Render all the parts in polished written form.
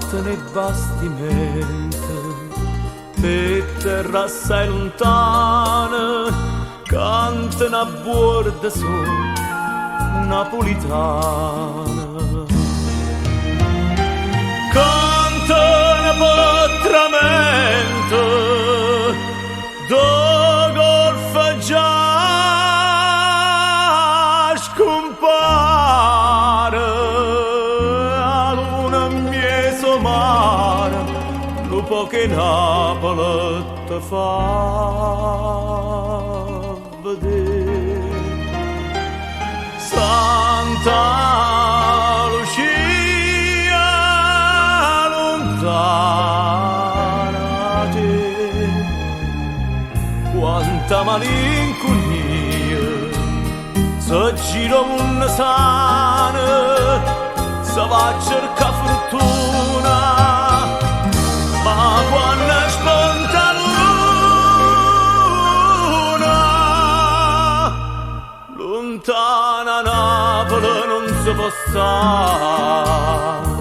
notte nei bastimenti, per terra assai lontana, canta una borda su napolitana. Canta una potramento, do golfa già scompare, a luna mieso mare, lupo che Napoli te fa vedere. Santa Lucia lontana te, quanta malinconia, se gira una sana, se va a cercare fortuna, ma quando spunta luna, lontana Napoli non si può stare.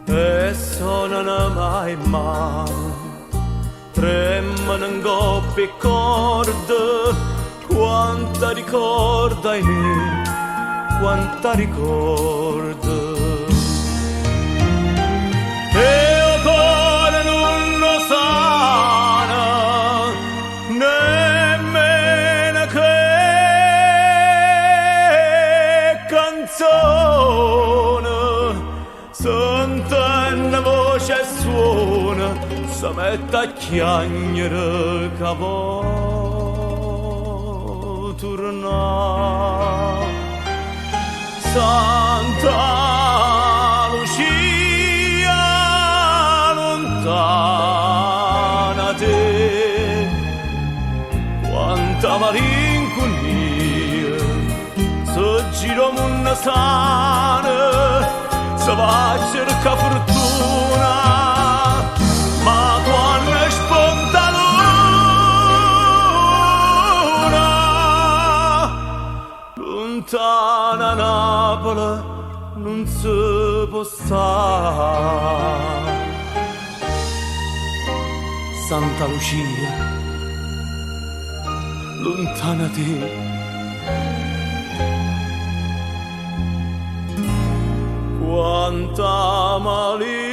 E suonano mai male, tremano in coppie e corde, quanta ricorda in me, quanta ricorda. E il cuore non lo sana, nemmeno che canzone. Sente una voce e suona, si mette a chiagnere che vuoi tornare. Santa Lucia lontana te, quanta malinconia, se gira una sana, se va a cercare fortuna, ma quando spunta luna, lontana Napoli non si può stare. Santa Lucia, lontana te, quanta malinconia.